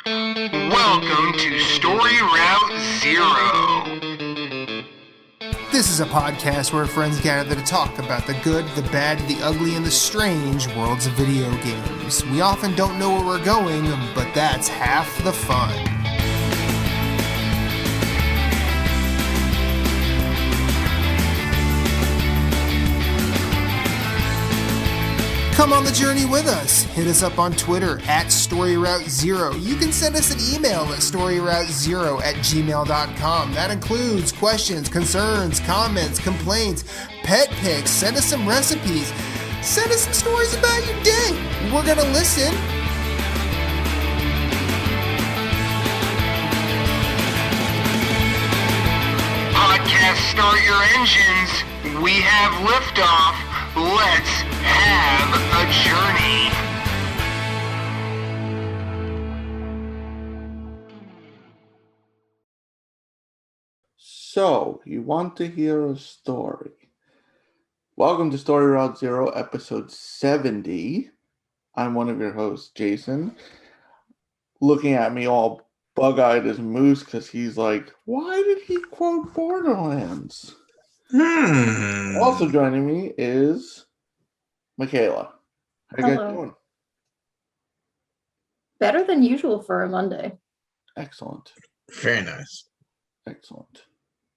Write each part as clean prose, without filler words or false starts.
Welcome to Story Route Zero. This is a podcast where friends gather to talk about the good, the bad, the ugly, and the strange worlds of video games. We often don't know where we're going, but that's half the fun. Come on the journey with us. Hit us up on Twitter at StoryRoute0. You can send us an email at StoryRoute0@gmail.com. That includes questions, concerns, comments, complaints, pet pics. Send us some recipes. Send us some stories about your day. We're going to listen. Podcast, start your engines. We have liftoff. Let's have a journey. So, you want to hear a story? Welcome to Story Route Zero, episode 70. I'm one of your hosts, Jason. Looking at me all bug-eyed as moose because he's like, why did he quote Borderlands? Also joining me is Michaela. How you guys doing? Better than usual for a Monday. Excellent. Very nice. Excellent.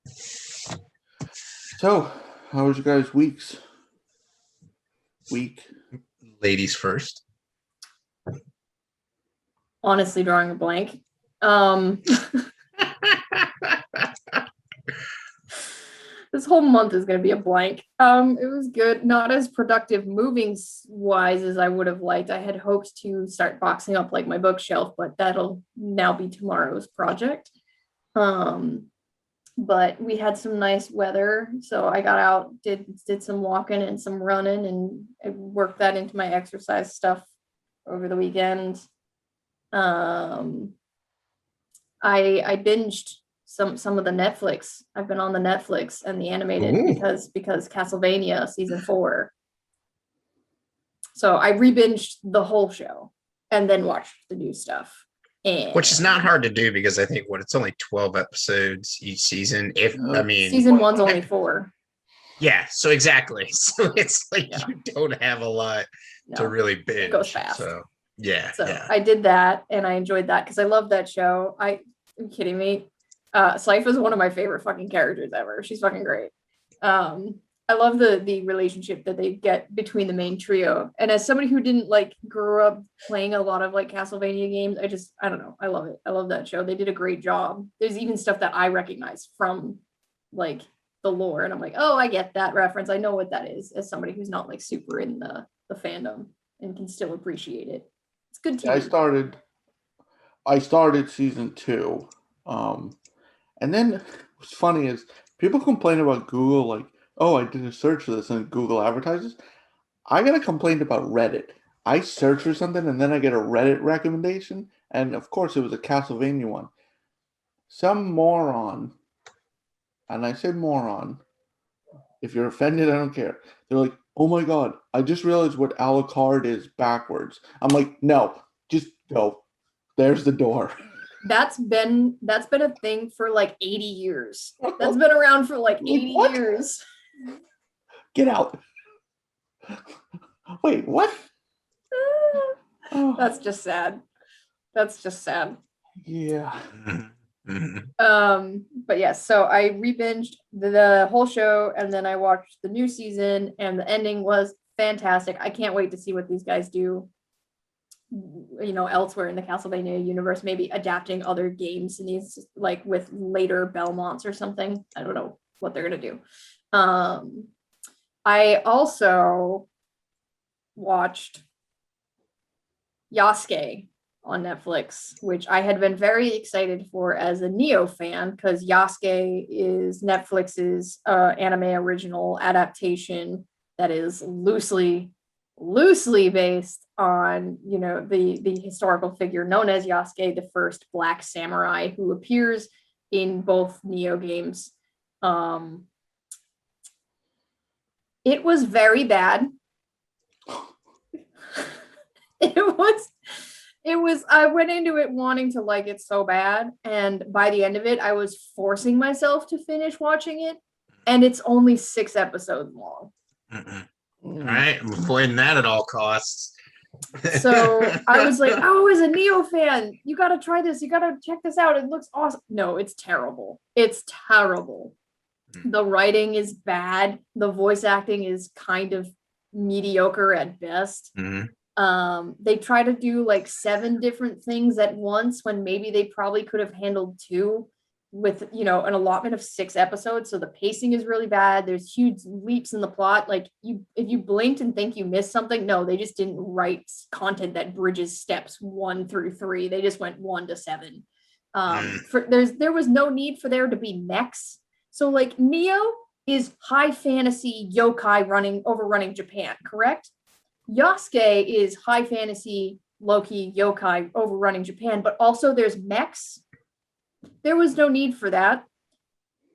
So, how was you guys' week? Ladies first. Honestly, drawing a blank. This whole month is going to be a blank. It was good. Not as productive moving-wise as I would have liked. I had hoped to start boxing up like my bookshelf, but that'll now be tomorrow's project. But we had some nice weather, so I got out, did some walking and some running, and I worked that into my exercise stuff over the weekend. I binged some of the Netflix. I've been on the Netflix and the animated because Castlevania season 4. So I re-binged the whole show and then watched the new stuff. Which is not hard to do because I think it's only 12 episodes each season. Season 1's only 4. Yeah, so exactly. So it's like you don't have a lot to really binge. It goes fast. So I did that and I enjoyed that because I love that show. Are you kidding me? Slife is one of my favorite fucking characters ever. She's fucking great. I love the relationship that they get between the main trio. And as somebody who didn't grow up playing a lot of Castlevania games, I don't know. I love it. I love that show. They did a great job. There's even stuff that I recognize from the lore. And I'm like, oh, I get that reference. I know what that is as somebody who's not super in the fandom and can still appreciate it. It's good TV. I started season 2. And then what's funny is people complain about Google, oh, I did a search for this and Google advertises. I got a complaint about Reddit. I search for something and then I get a Reddit recommendation. And of course, it was a Castlevania one. Some moron, and I say moron, if you're offended, I don't care. They're like, oh my God, I just realized what Alucard is backwards. I'm like, no, just go. There's the door. That's been a thing for 80 years. That's been around for 80 years. Get out. Wait, what? That's just sad. Yeah. But yes, so I re-binged the whole show and then I watched the new season and the ending was fantastic. I can't wait to see what these guys do elsewhere in the Castlevania universe, maybe adapting other games and these with later Belmonts or something. I don't know what they're gonna do. I also watched Yasuke on Netflix, which I had been very excited for as a Neo fan because Yasuke is Netflix's anime original adaptation that is loosely based on the historical figure known as Yasuke, the first black samurai who appears in both Neo games. It was very bad. I went into it wanting to like it so bad, and by the end of it, I was forcing myself to finish watching it, and it's only 6 episodes long. All right, I'm avoiding that at all costs. So I was like, oh, as a Neo fan, you got to try this. You got to check this out. It looks awesome. No, it's terrible. It's terrible. The writing is bad. The voice acting is kind of mediocre at best. They try to do like 7 different things at once when maybe they probably could have handled 2 with, you know, an allotment of 6 episodes. So the pacing is really bad. There's huge leaps in the plot. Like if you blinked and think you missed something, no, they just didn't write content that bridges steps 1 through 3. They just went 1 to 7. There was no need for there to be mechs. So like Neo is high fantasy yokai overrunning Japan, correct? Yasuke is high fantasy Loki yokai overrunning Japan, but also there's mechs. There was no need for that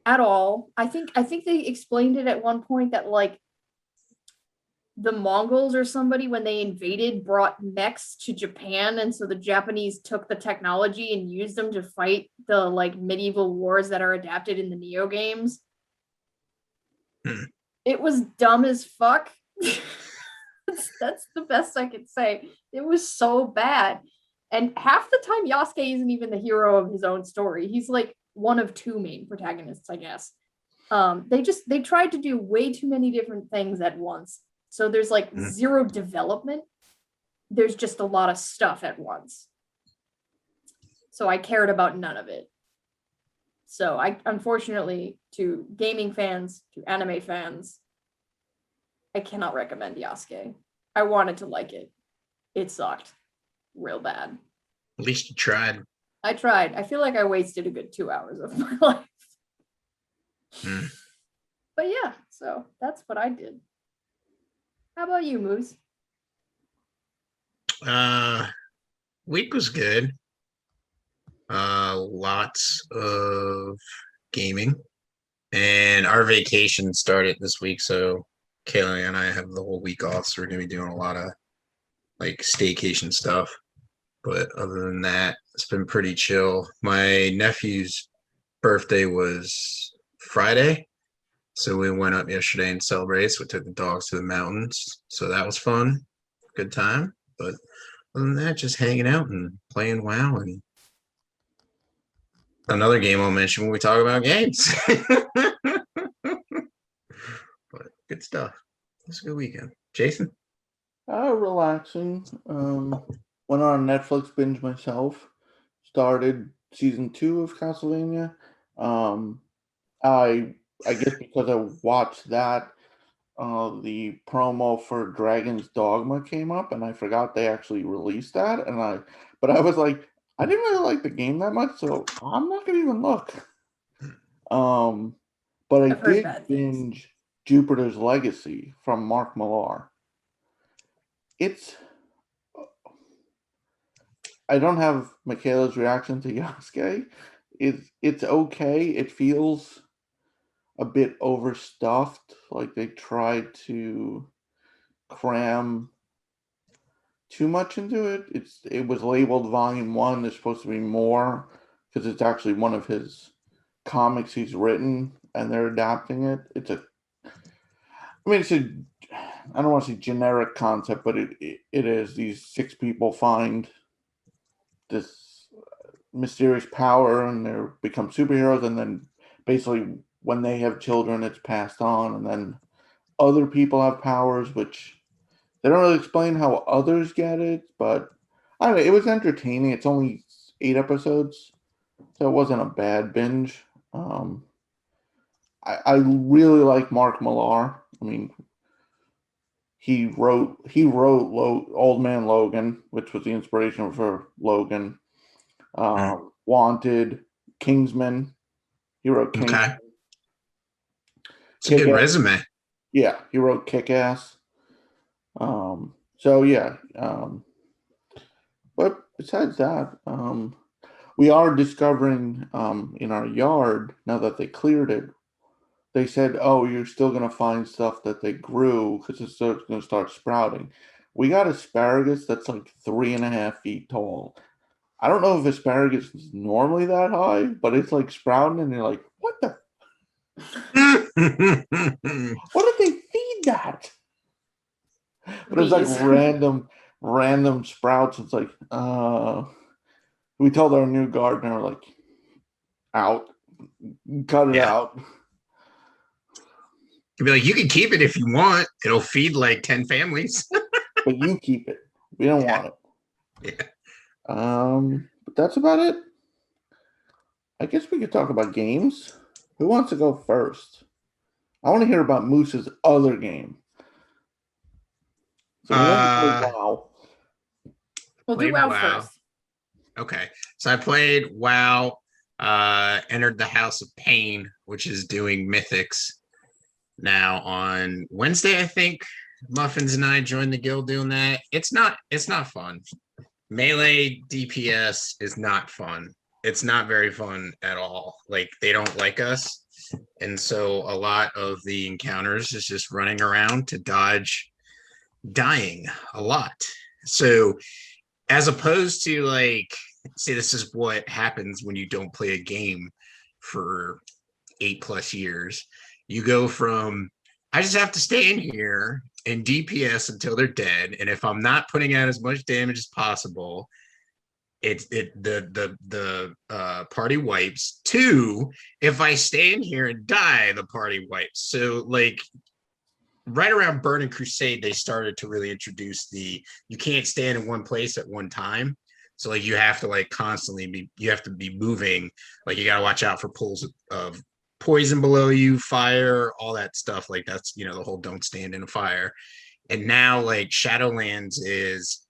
at all. I think they explained it at one point that like the Mongols or somebody, when they invaded, brought mechs to Japan, and so the Japanese took the technology and used them to fight the like medieval wars that are adapted in the Neo games. It was dumb as fuck. That's the best I could say. It was so bad. And half the time Yasuke isn't even the hero of his own story. He's like one of 2 main protagonists, I guess. They tried to do way too many different things at once. So there's like 0 development. There's just a lot of stuff at once. So I cared about none of it. So I, unfortunately, to gaming fans, to anime fans, I cannot recommend Yasuke. I wanted to like it. It sucked real bad. At least you tried. I tried. I feel like I wasted a good 2 hours of my life. But yeah, so that's what I did. How about you, Moose? Week was good. Lots of gaming. And our vacation started this week, so Kayla and I have the whole week off, so we're gonna be doing a lot of like staycation stuff. But other than that, it's been pretty chill. My nephew's birthday was Friday, so we went up yesterday and celebrated. So we took the dogs to the mountains, so that was fun, good time. But other than that, just hanging out and playing WoW and another game I'll mention when we talk about games. But good stuff. It was a good weekend. Jason? Relaxing. Went on a Netflix binge myself. Started season 2 of Castlevania. I guess because I watched that, the promo for Dragon's Dogma came up, and I forgot they actually released that. But I was like, I didn't really like the game that much, so I'm not gonna even look. But I did binge Jupiter's Legacy from Mark Millar. I don't have Michaela's reaction to Yasuke. It's okay. It feels a bit overstuffed. Like they tried to cram too much into it. It was labeled Volume 1. There's supposed to be more because it's actually one of his comics he's written, and they're adapting it. I don't want to say generic concept, but it is. These 6 people find this mysterious power and they become superheroes, and then basically when they have children, it's passed on, and then other people have powers, which they don't really explain how others get it, but I don't know, it was entertaining. It's only 8 episodes, so it wasn't a bad binge. I really like Mark Millar. I mean, he wrote Old Man Logan, which was the inspiration for Logan. Wanted, Kingsman. He wrote Kingsman. Okay. It's a good resume. Yeah, he wrote Kick-Ass. So yeah. But besides that, we are discovering in our yard, now that they cleared it, they said, oh, you're still going to find stuff that they grew because it's going to start sprouting. We got asparagus that's like 3.5 feet tall. I don't know if asparagus is normally that high, but it's like sprouting, and you're like, what the? What did they feed that? But it's like Bees. random sprouts. It's like, we told our new gardener, like, out, cut it out. You'd be like, you can keep it if you want. It'll feed like 10 families. But you keep it. We don't want it. Yeah. But that's about it. I guess we could talk about games. Who wants to go first? I want to hear about Moose's other game. So WoW. We'll do Played WoW WoW. first. Okay. So I played WoW, entered the House of Pain, which is doing Mythics now on Wednesday, I think. Muffins and I joined the guild doing that. It's not fun. Melee DPS is not fun. It's not very fun at all. Like, they don't like us. And so a lot of the encounters is just running around to dodge dying a lot. So as opposed to, like, say, this is what happens when you don't play a game for 8+ years. You go from, I just have to stay in here and DPS until they're dead, and if I'm not putting out as much damage as possible, the party wipes. Two, if I stay in here and die, the party wipes. So, like, right around Burning Crusade, they started to really introduce you can't stand in one place at one time. So, like, you have to, like, constantly be moving. Like, you got to watch out for pools of poison below you, fire, all that stuff. Like, that's, the whole don't stand in a fire. And now, like, Shadowlands is,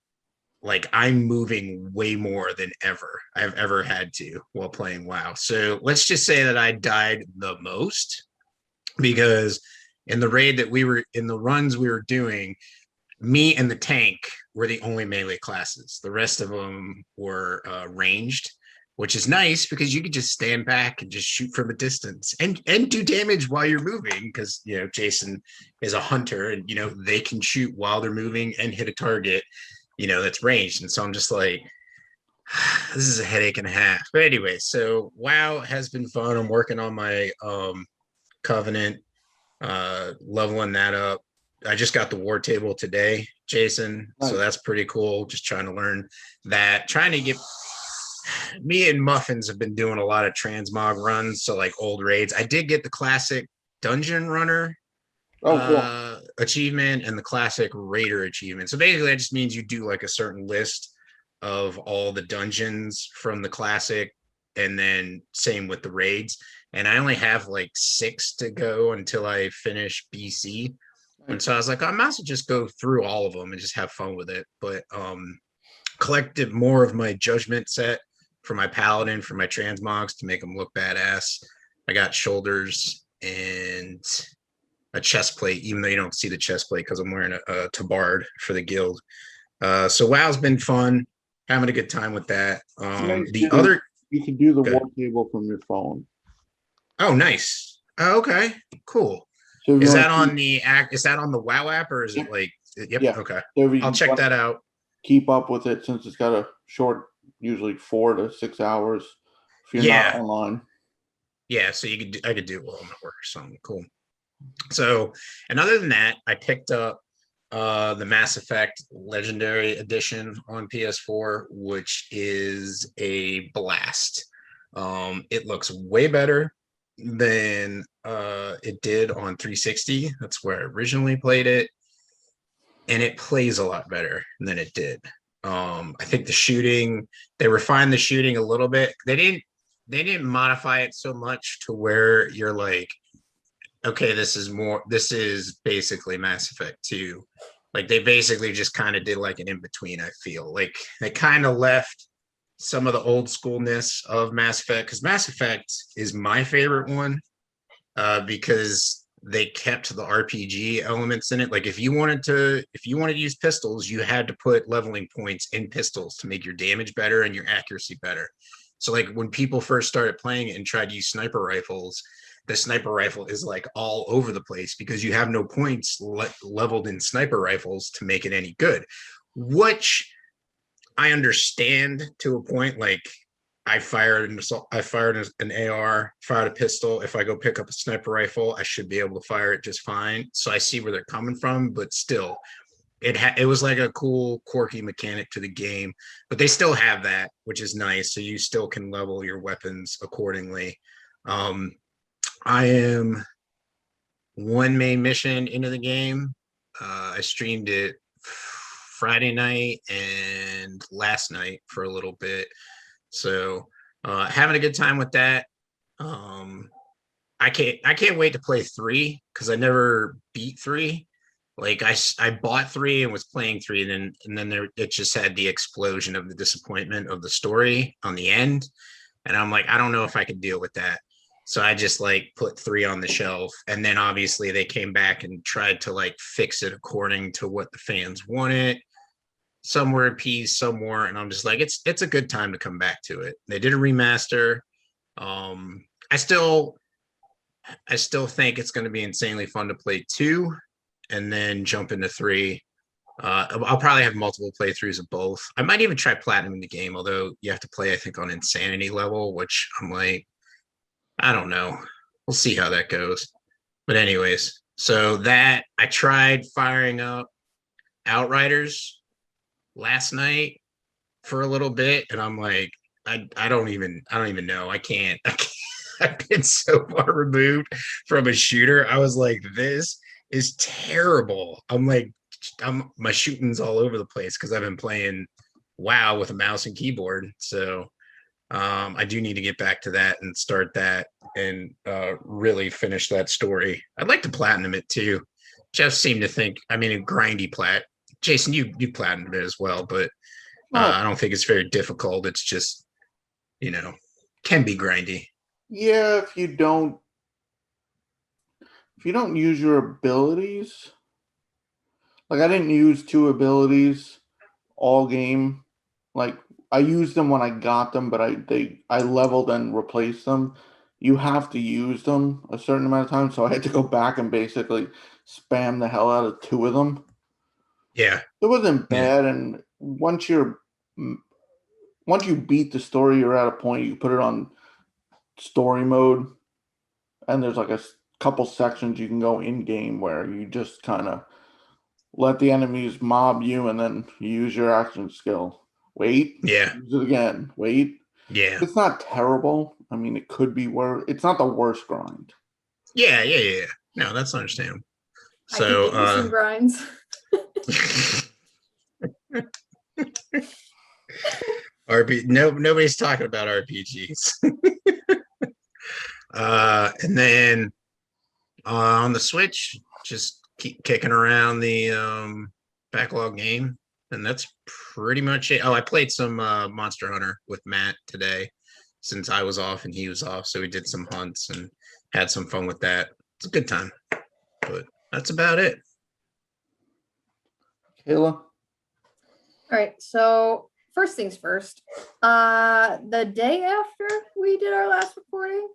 like, I'm moving way more than I've ever had to while playing WoW. So let's just say that I died the most, because in the runs we were doing, me and the tank were the only melee classes. The rest of them were ranged, which is nice because you can just stand back and just shoot from a distance and do damage while you're moving, because, Jason is a hunter, and, they can shoot while they're moving and hit a target, that's ranged. And so I'm just like, this is a headache and a half. But anyway, so WoW has been fun. I'm working on my Covenant, leveling that up. I just got the war table today, Jason. Nice. So that's pretty cool. Just trying to learn that, trying to get... Me and Muffins have been doing a lot of transmog runs, so, like, old raids. I did get the classic dungeon runner achievement and the classic raider achievement. So basically that just means you do, like, a certain list of all the dungeons from the classic, and then same with the raids. And I only have like 6 to go until I finish BC. And so I was like, I might as well just go through all of them and just have fun with it. But collected more of my judgment set for my paladin, for my transmogs, to make them look badass. I got shoulders and a chest plate, even though you don't see the chest plate because I'm wearing a tabard for the guild. So WoW's been fun, having a good time with that. You can do the war table from your phone. Oh, nice. Oh, okay, cool. So is that on the WoW app, or is it like? Yep. Yeah. Okay. So I'll check that out. Keep up with it, since it's got a short, usually 4 to 6 hours if you're not online. Yeah, so I could do it while I'm at work or something. Cool. So, and other than that, I picked up the Mass Effect Legendary Edition on PS4, which is a blast. It looks way better than it did on 360. That's where I originally played it. And it plays a lot better than it did. I think the shooting, they refined the shooting a little bit. They didn't modify it so much to where you're like, okay, this is basically Mass Effect 2. Like, they basically just kind of did like an in-between, I feel. Like, they kind of left some of the old schoolness of Mass Effect, because Mass Effect is my favorite one, because they kept the RPG elements in it. Like, if you wanted to use pistols, you had to put leveling points in pistols to make your damage better and your accuracy better. So, like, when people first started playing it and tried to use sniper rifles, the sniper rifle is like all over the place because you have no points leveled in sniper rifles to make it any good, which I understand to a point. Like I fired an AR, fired a pistol. If I go pick up a sniper rifle, I should be able to fire it just fine. So I see where they're coming from, but still, it was like a cool, quirky mechanic to the game. But they still have that, which is nice. So you still can level your weapons accordingly. I am one main mission into the game. I streamed it Friday night and last night for a little bit. So having a good time with that. I can't wait to play 3 because I never beat 3. Like I bought 3 and was playing 3, and then it just had the explosion of the disappointment of the story on the end. And I'm like, I don't know if I can deal with that. So I just like put 3 on the shelf. And then obviously they came back and tried to like fix it according to what the fans wanted. Some were appeased, some weren't. And I'm just like, it's a good time to come back to it. They did a remaster. I still think it's going to be insanely fun to play 2 and then jump into 3. I'll probably have multiple playthroughs of both. I might even try platinum in the game, although you have to play, I think, on insanity level, which I'm like, I don't know. We'll see how that goes. But anyways, so that I tried firing up Outriders last night for a little bit, and I'm like, I don't even know. I can't. I've been so far removed from a shooter. I was like, this is terrible. My shooting's all over the place because I've been playing WoW with a mouse and keyboard. So I do need to get back to that and start that and really finish that story. I'd like to platinum it too. Jeff seemed to think, a grindy plat. Jason, you platinumed it as well, but I don't think it's very difficult. It's just, can be grindy. Yeah, if you don't use your abilities. Like I didn't use 2 abilities all game. Like I used them when I got them, but I leveled and replaced them. You have to use them a certain amount of time, so I had to go back and basically spam the hell out of 2 of them. Yeah, it wasn't bad, and once you beat the story, you're at a point you put it on story mode, and there's like a couple sections you can go in game where you just kind of let the enemies mob you, and then you use your action skill. Wait. Yeah. Use it again. Wait. Yeah. It's not terrible. It could be worse. It's not the worst grind. Yeah. No, that's understandable. So I could some grinds. Nobody's talking about RPGs. And then on the Switch, just keep kicking around the backlog game, and that's pretty much it. I played some Monster Hunter with Matt today since I was off and he was off, so we did some hunts and had some fun with that. It's a good time, but that's about it. Kayla? All right, so first things first, the day after we did our last recording,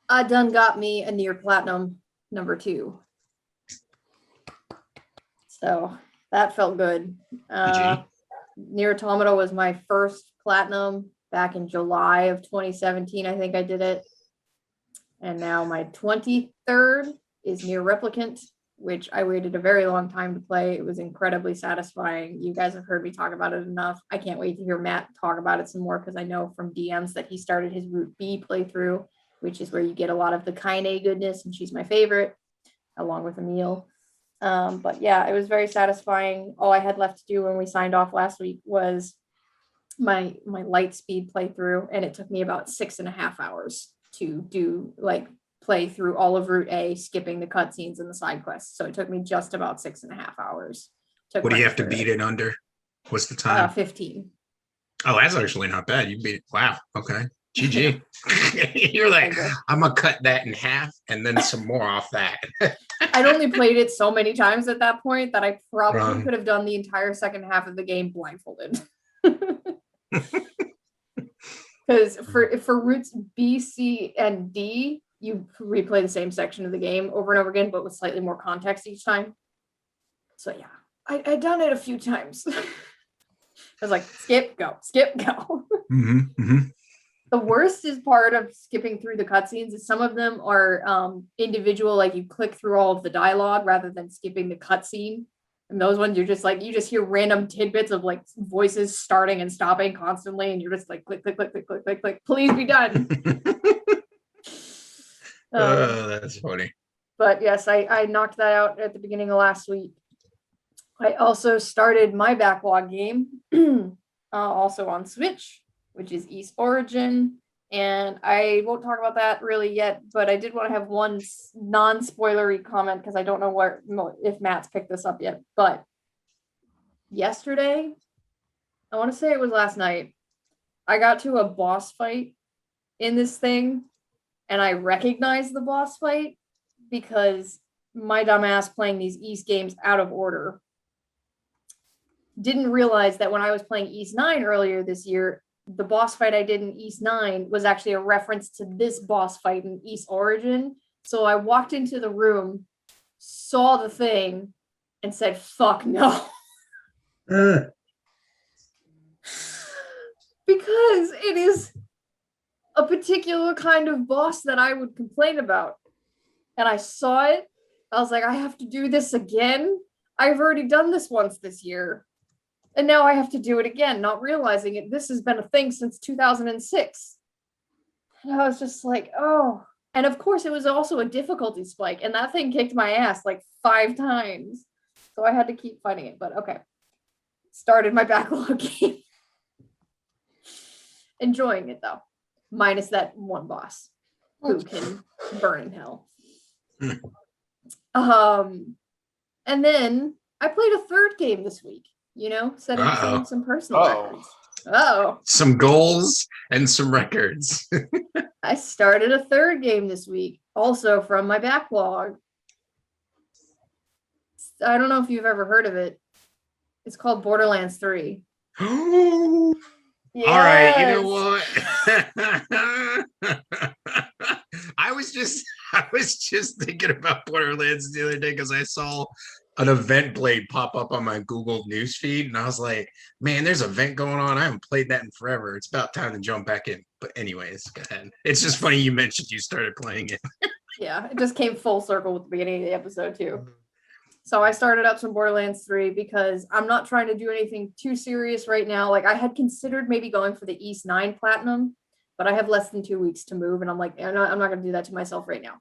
I done got me a near platinum number 2. So that felt good. Near Automata was my first platinum back in July of 2017. I think I did it. And now my 23rd is Near Replicant, which I waited a very long time to play. It was incredibly satisfying. You guys have heard me talk about it enough. I can't wait to hear Matt talk about it some more because I know from DMs that he started his Route B playthrough, which is where you get a lot of the Kaine goodness, and she's my favorite, along with Emil. But yeah, it was very satisfying. All I had left to do when we signed off last week was my light speed playthrough, and it took me about 6.5 hours to do play through all of Route A, skipping the cutscenes and the side quests. So it took me just about 6.5 hours. What do you have to beat it under? What's the time? 15. Oh, that's actually not bad. You beat it. Wow. Okay. GG. You're like, I'm gonna cut that in half and then some more off that. I'd only played it so many times at that point that I probably could have done the entire second half of the game blindfolded. Because for routes B, C, and D, you replay the same section of the game over and over again, but with slightly more context each time. So yeah, I done it a few times. I was like, skip, go. The worst is part of skipping through the cutscenes is some of them are individual, like you click through all of the dialogue rather than skipping the cutscene. And those ones you're just like, you just hear random tidbits of like voices starting and stopping constantly, and you're just like click, click, click, click, click, click, click, please be done. Oh, that's funny. But yes, I knocked that out at the beginning of last week. I also started my backlog game, also on Switch, which is East Origin. And I won't talk about that really yet, but I did want to have one non-spoilery comment because I don't know if Matt's picked this up yet. But yesterday, I want to say it was last night, I got to a boss fight in this thing, and I recognized the boss fight because my dumbass playing these East games out of order didn't realize that when I was playing East 9 earlier this year, the boss fight I did in East 9 was actually a reference to this boss fight in East Origin. So I walked into the room, saw the thing, and said, fuck no. Because it is a particular kind of boss that I would complain about. And I saw it. I was like, I have to do this again. I've already done this once this year. And now I have to do it again, not realizing it. This has been a thing since 2006. And I was just like, oh. And of course, it was also a difficulty spike. And that thing kicked my ass like 5 times. So I had to keep fighting it. But okay. Started my backlog game. Enjoying it, though. Minus that one boss who can burn in hell. And then I played a third game this week. You know, setting some personal records. Oh. Some goals and some records. I started a third game this week, also from my backlog. I don't know if you've ever heard of it. It's called Borderlands 3. Yes. All right, you know what? I was just thinking about Borderlands the other day because I saw an event blade pop up on my Google news feed, and I was like, man, there's an event going on. I haven't played that in forever. It's about time to jump back in. But anyways, go ahead. It's just funny you mentioned you started playing it. Yeah, it just came full circle with the beginning of the episode too. So I started up some Borderlands 3 because I'm not trying to do anything too serious right now. Like I had considered maybe going for the East 9 Platinum, but I have less than 2 weeks to move, and I'm like, I'm not going to do that to myself right now.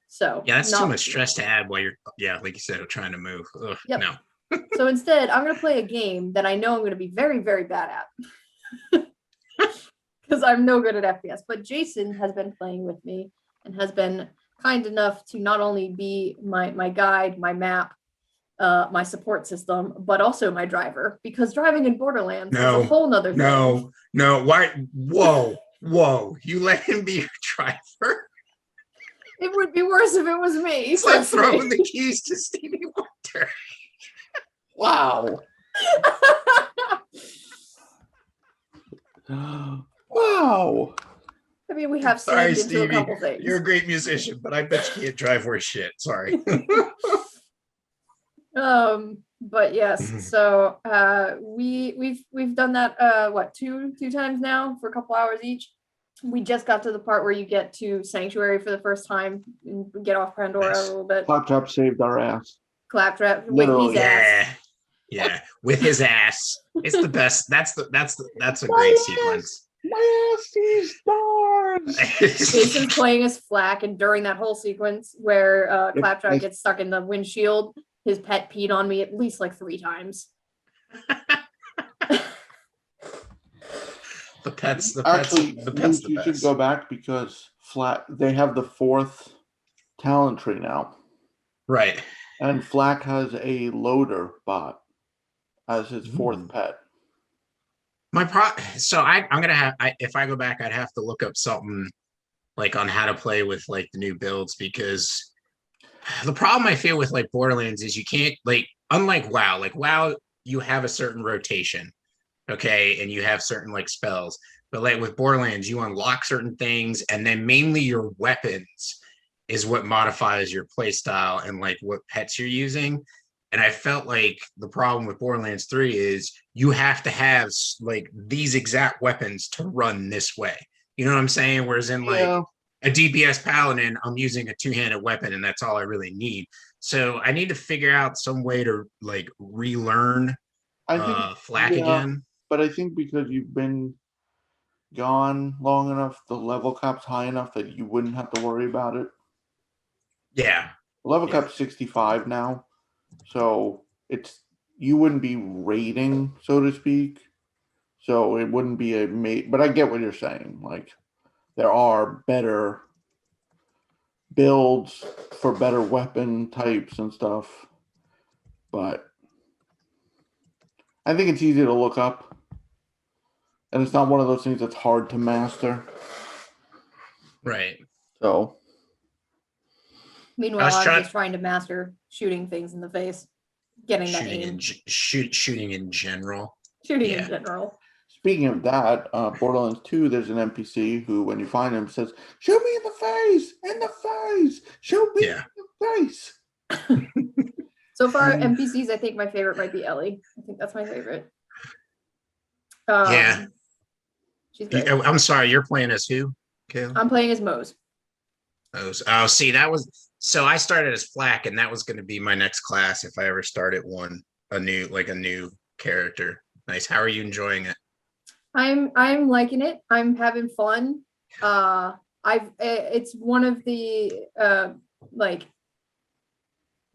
So yeah, that's too much stress to add while you're, like you said, trying to move. Ugh, yep. No. So instead, I'm going to play a game that I know I'm going to be very, very bad at because I'm no good at FPS. But Jason has been playing with me and has been kind enough to not only be my guide, my map, my support system, but also my driver, because driving in Borderlands is a whole nother thing. No. Why? Whoa. You let him be your driver? It would be worse if it was me. It's like throwing the keys to Stevie Wonder. Wow. Wow. I mean, we have saved into a couple things. You're a great musician, but I bet you can't drive worth shit. Sorry. But yes, so we've done that two times now for a couple hours each. We just got to the part where you get to Sanctuary for the first time and get off Pandora a little bit. Claptrap saved our ass. Claptrap with his ass. Yeah, with his ass. It's the best. That's a great sequence. My ass sees stars. Jason's playing as Flack, and during that whole sequence where Claptrap gets stuck in the windshield, his pet peed on me at least like 3 times. The pets. You should go back because they have the 4th talent tree now. Right. And Flack has a loader bot as his 4th pet. I'm gonna have. If I go back, I'd have to look up something like on how to play with like the new builds, because the problem I feel with like Borderlands is you can't, like, unlike WoW. Like WoW, you have a certain rotation, okay, and you have certain like spells. But like with Borderlands, you unlock certain things, and then mainly your weapons is what modifies your play style and like what pets you're using. And I felt like the problem with Borderlands 3 is you have to have like these exact weapons to run this way. You know what I'm saying? Whereas in like Yeah. a DPS paladin, I'm using a two-handed weapon and that's all I really need. So I need to figure out some way to like relearn I think, flak again. but I think because you've been gone long enough, the level cap's high enough that you wouldn't have to worry about it. Yeah. Level Yeah. cap's 65 now, so you wouldn't be raiding, so to speak. So it wouldn't be a mate. But I get what you're saying. Like there are better builds for better weapon types and stuff, but I think it's easy to look up, and it's not one of those things that's hard to master. Right. So Meanwhile, I'm trying just trying to master shooting things in the face, getting that aim, shooting in general. shooting Yeah. in general. speaking of that, Borderlands 2, there's an NPC who, when you find him, says, "Shoot me in the face! In the face! Shoot me in the face!" So far, NPCs, I think my favorite might be Ellie. I think that's my favorite. Yeah. She's great. I'm sorry, you're playing as who, Kayla? I'm playing as Mose. Oh, see, that was so I started as Flak, and that was going to be my next class if I ever started a new character. Nice. How are you enjoying it? I'm liking it. I'm having fun. It's one of the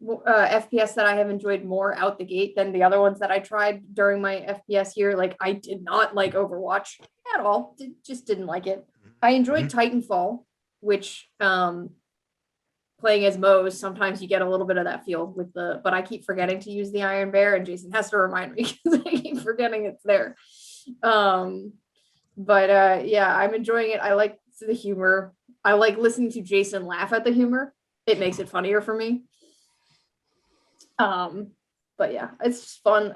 FPS that I have enjoyed more out the gate than the other ones that I tried during my FPS year. Like I did not like Overwatch at all. Just didn't like it. I enjoyed Titanfall, which playing as Mose, sometimes you get a little bit of that feel with but I keep forgetting to use the Iron Bear, and Jason has to remind me because I keep forgetting it's there. Yeah, I'm enjoying it. I like the humor. I like listening to Jason laugh at the humor. It makes it funnier for me. But yeah, it's just fun.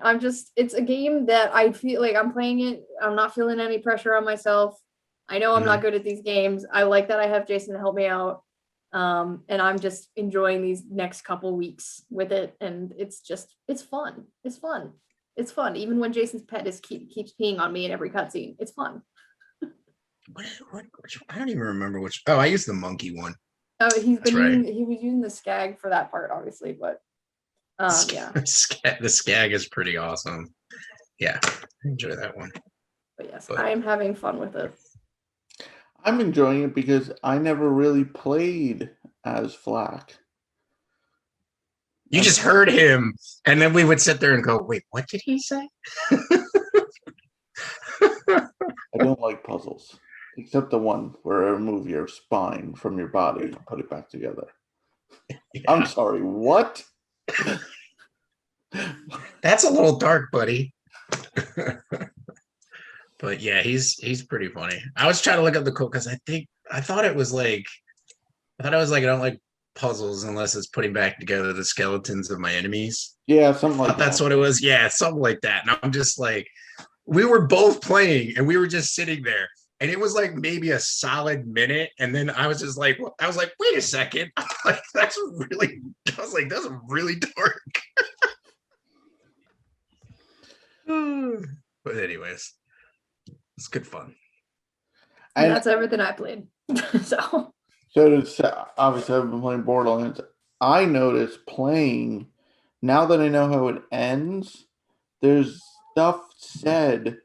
It's a game that I feel like I'm playing it. I'm not feeling any pressure on myself. I know I'm not good at these games. I like that I have Jason to help me out. And I'm just enjoying these next couple weeks with it. And it's fun. It's fun. It's fun. Even when Jason's pet keeps peeing on me in every cutscene, it's fun. I don't even remember which. Oh, I used the monkey one. Oh, he was using the skag for that part, obviously, but yeah. The skag is pretty awesome. Yeah, I enjoy that one. But yes, I am having fun with it. I'm enjoying it because I never really played as Flak. You just heard him, and then we would sit there and go, "Wait, what did he say?" I don't like puzzles, except the one where I remove your spine from your body and put it back together. Yeah. I'm sorry, what? That's a little dark, buddy. But yeah, he's pretty funny. I was trying to look up the quote because I thought it was like I don't like puzzles unless it's putting back together the skeletons of my enemies. Yeah, something like that. That's what it was. Yeah, something like that. And I'm just like, we were both playing and we were just sitting there. And it was like maybe a solid minute. And then I was just like, wait a second. That's really dark. But anyways, it's good fun. And that's everything I played. So obviously I've been playing Borderlands. I noticed playing, now that I know how it ends, there's stuff said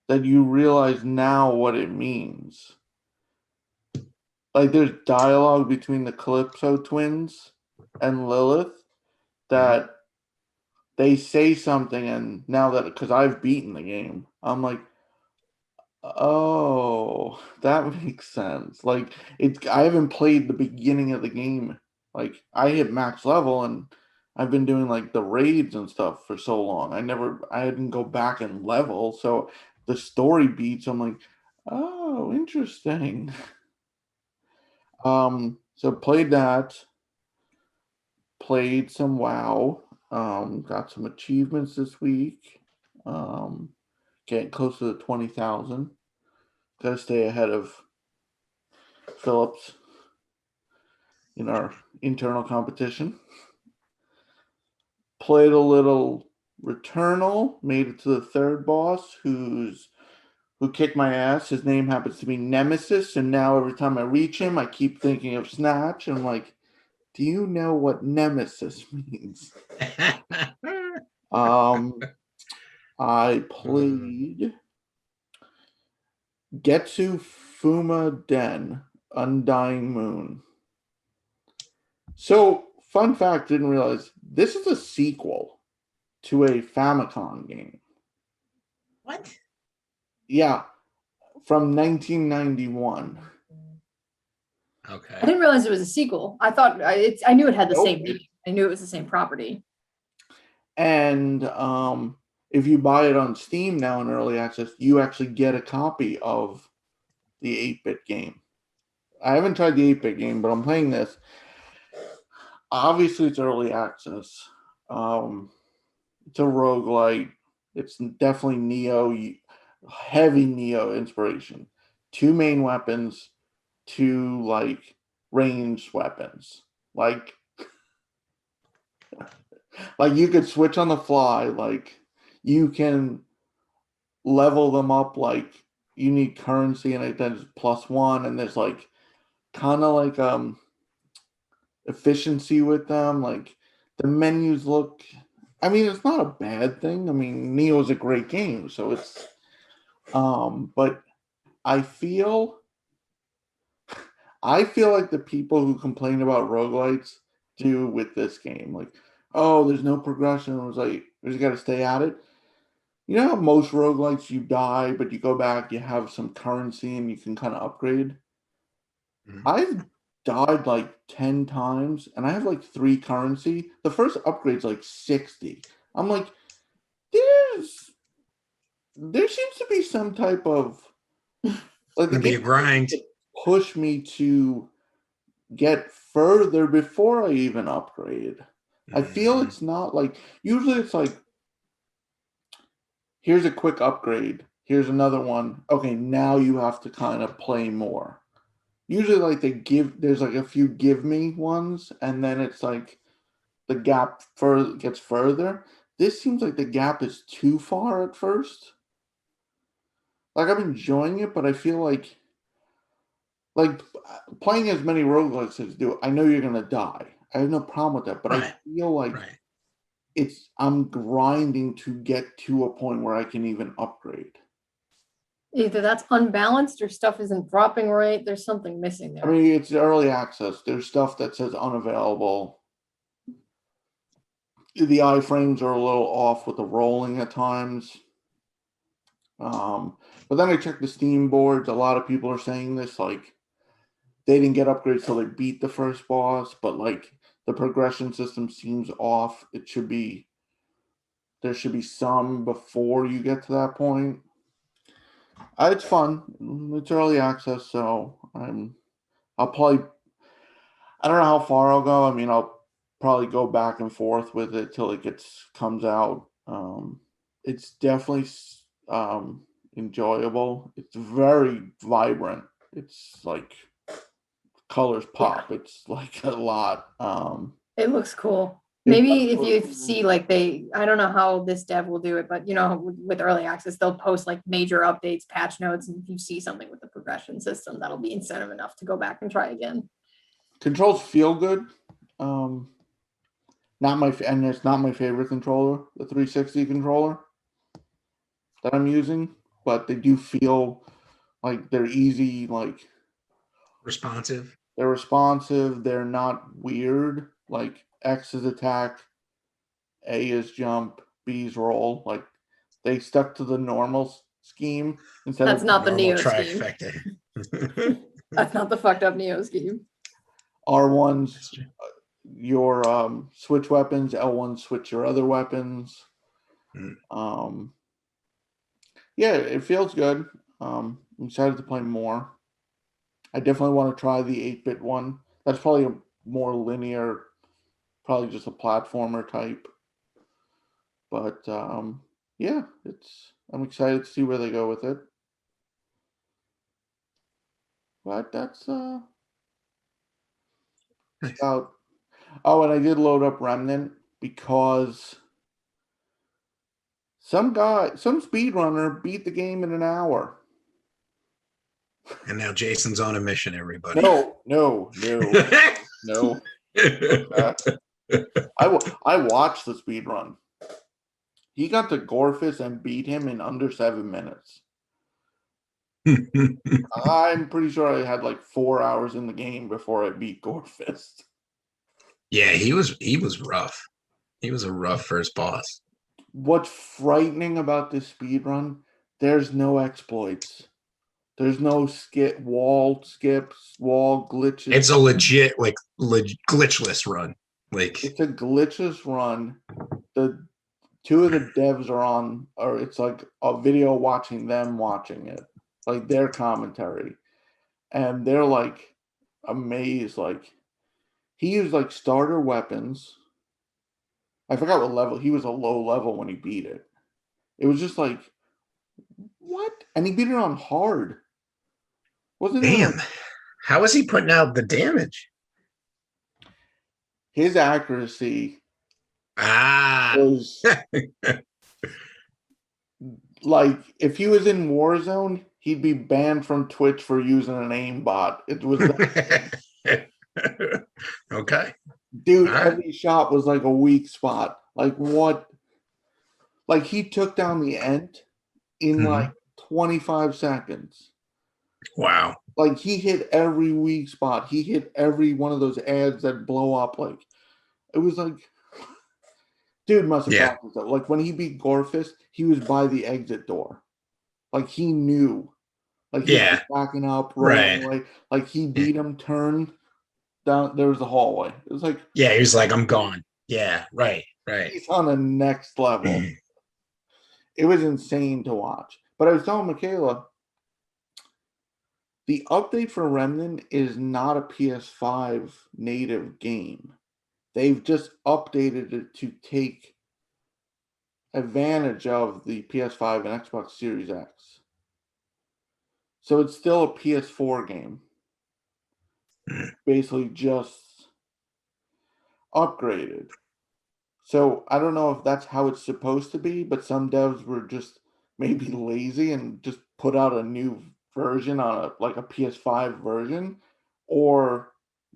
that you realize now what it means. Like there's dialogue between the Calypso twins and Lilith that they say something, and now that, because I've beaten the game, I'm like, oh, that makes sense. Like I haven't played the beginning of the game. Like I hit max level and I've been doing like the raids and stuff for so long. I didn't go back and level. So the story beats, I'm like, oh, interesting. So played that, played some WoW, got some achievements this week. Getting close to the 20,000. Gotta stay ahead of Phillips. in our internal competition. Played a little Returnal, made it to the third boss, who kicked my ass. His name happens to be Nemesis, and now every time I reach him, I keep thinking of Snatch. And I'm like, do you know what Nemesis means? I played Getsu Fuma Den, Undying Moon. So, fun fact, didn't realize this is a sequel to a Famicom game. What? Yeah, from 1991. Okay. I didn't realize it was a sequel. I thought I knew it had the Nope. same name. I knew it was the same property. And if you buy it on Steam now in early access, you actually get a copy of the 8-bit game. I haven't tried the 8-bit game, but I'm playing this. Obviously, it's early access. It's a roguelite. It's definitely Neo, heavy Neo inspiration. 2 main weapons, 2 like ranged weapons. Like you could switch on the fly. Like you can level them up. Like you need currency, and it does +1. And there's like kind of like efficiency with them. Like the menus look. I mean, it's not a bad thing. I mean, Neo is a great game, so it's. But I feel like the people who complain about roguelites do with this game. Like, oh, there's no progression. It was like, you just got to stay at it. You know how most roguelites you die, but you go back, you have some currency, and you can kind of upgrade? I've died like 10 times, and I have like 3 currency. The first upgrade's like 60. I'm like, there seems to be some type of like the Gonna be a game grind. push me to get further before I even upgrade. I feel it's not like usually it's like here's a quick upgrade, here's another one. Okay, now you have to kind of play more. Usually like there's like a few give me ones, and then it's like the gap gets further. This seems like the gap is too far at first. Like I'm enjoying it, but I feel like playing as many roguelikes as do, I know you're gonna die. I have no problem with that, but I feel like I'm grinding to get to a point where I can even upgrade. Either that's unbalanced or stuff isn't dropping right. There's something missing there. I mean, it's early access. There's stuff that says unavailable. The iframes are a little off with the rolling at times. But then I checked the Steam boards. A lot of people are saying this, like, they didn't get upgrades till they beat the first boss, but like the progression system seems off. There should be some before you get to that point. It's fun. It's early access, so I'll probably, I don't know how far I'll go. I mean, I'll probably go back and forth with it till it comes out. It's definitely enjoyable. It's very vibrant. It's like colors pop. It's like a lot. It looks cool. Maybe if you see like I don't know how this dev will do it, but you know, with early access, they'll post like major updates, patch notes, and if you see something with the progression system, that'll be incentive enough to go back and try again. Controls feel good. And it's not my favorite controller, the 360 controller that I'm using, but they do feel like they're easy, like responsive. They're responsive. They're not weird. Like X is attack, A is jump, B is roll. Like they stuck to the normal scheme instead. That's not the Neo trifecta. scheme. That's not the fucked up Neo scheme. R1's your switch weapons. L1 switch your other weapons. Yeah, it feels good. I'm excited to play more. I definitely want to try the 8-bit one. That's probably a more linear, probably just a platformer type. But yeah, I'm excited to see where they go with it. But that's about. Oh, and I did load up Remnant because some speedrunner beat the game in an hour. And now Jason's on a mission, everybody. No. I watched the speed run. He got to Gorfist and beat him in under 7 minutes. I'm pretty sure I had like 4 hours in the game before I beat Gorfist. Yeah, he was rough. He was a rough first boss. What's frightening about this speed run? There's no exploits. There's no wall skips, wall glitches. It's a legit glitchless run. Like it's a glitchless run. The two of the devs are on, or it's like a video watching them watching it, like their commentary, and they're like amazed. Like he used like starter weapons. I forgot what level. He was a low level when he beat it. It was just like, what? And he beat it on hard. Wasn't damn. it? How is he putting out the damage? His accuracy Ah. was like if he was in Warzone, he'd be banned from Twitch for using an aimbot. It was okay. Dude, every shot was like a weak spot. Like what? Like he took down the Ent in like 25 seconds. Wow. Like he hit every weak spot. He hit every one of those ads that blow up. Like it was like, dude must have practiced it. Like when he beat Gorfist, he was by the exit door. Like he knew. Like he was backing up, running away. Like he beat him, turned down. There was a hallway. It was like, he was like, I'm gone. Yeah, right. He's on the next level. It was insane to watch. But I was telling Michaela, the update for Remnant is not a PS5 native game. They've just updated it to take advantage of the PS5 and Xbox Series X. So it's still a PS4 game. Basically just upgraded. So I don't know if that's how it's supposed to be, but some devs were just maybe lazy and just put out a new version on a PS5 version, or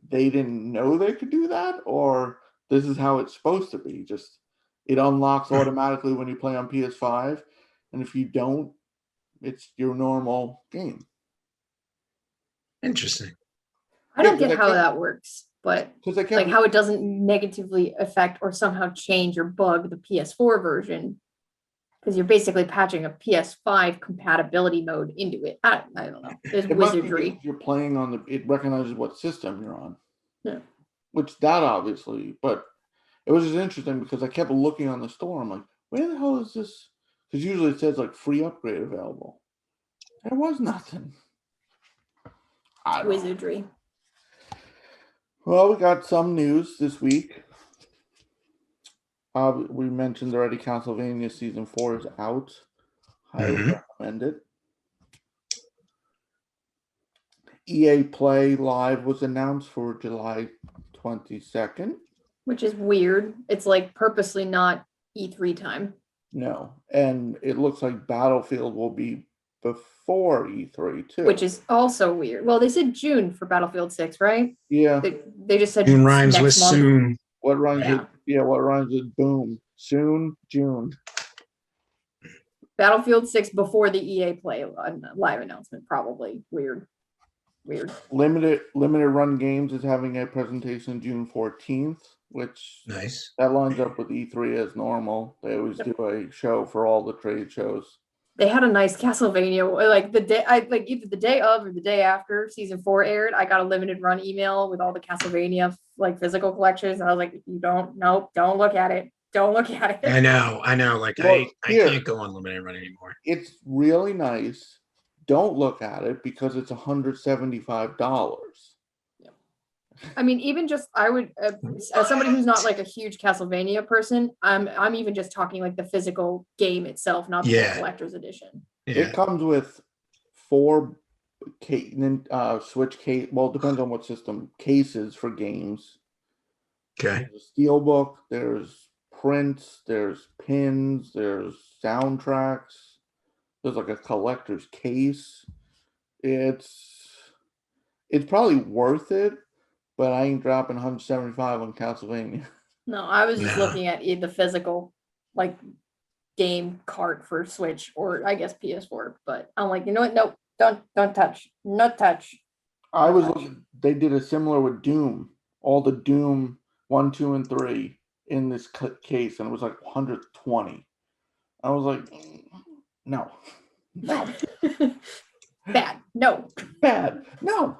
they didn't know they could do that, or this is how it's supposed to be. Just it unlocks automatically when you play on PS5, and if you don't, it's your normal game. Interesting. I don't get how that works, but like how it doesn't negatively affect or somehow change or bug the PS4 version, because you're basically patching a PS5 compatibility mode into it. I don't know. There's wizardry. You're playing on it recognizes what system you're on. Yeah. Which that obviously, but it was just interesting because I kept looking on the store. I'm like, where the hell is this? Because usually it says like free upgrade available. There was nothing. Wizardry. Well, we got some news this week. We mentioned already Castlevania Season 4 is out. Highly recommend it. EA Play Live was announced for July 22nd. Which is weird. It's like purposely not E3 time. No. And it looks like Battlefield will be before E3 too. Which is also weird. Well, they said June for Battlefield 6, right? Yeah. They just said June rhymes with month. soon. What rhymes with what rhymes with boom? Soon, June. Battlefield 6 before the EA Play live announcement, probably. Weird. Limited Run Games is having a presentation June 14th, which nice. That lines up with E3 as normal. They always do a show for all the trade shows. They had a nice Castlevania, like the day, either the day of or the day after Season 4 aired. I got a limited run email with all the Castlevania physical collections, and I was like, don't look at it. Don't look at it. I know. Like I can't go on limited run anymore. It's really nice. Don't look at it because it's $175. Yeah. I mean, even just I would, as somebody who's not like a huge Castlevania person, I'm even just talking like the physical game itself, not the collector's edition. Yeah. It comes with 4 Switch case. Well, it depends on what system. Cases for games. Okay. There's a steelbook. There's prints. There's pins. There's soundtracks. There's like a collector's case. It's probably worth it, but I ain't dropping 175 on Castlevania. No, I was just No. looking at the physical like game cart for Switch or I guess PS4, but I'm like, you know what? Nope, don't touch. Not touch. I was looking, they did a similar with Doom. All the Doom 1, 2, and 3 in this case, and it was like 120. I was like, no. Bad. No. Bad. No.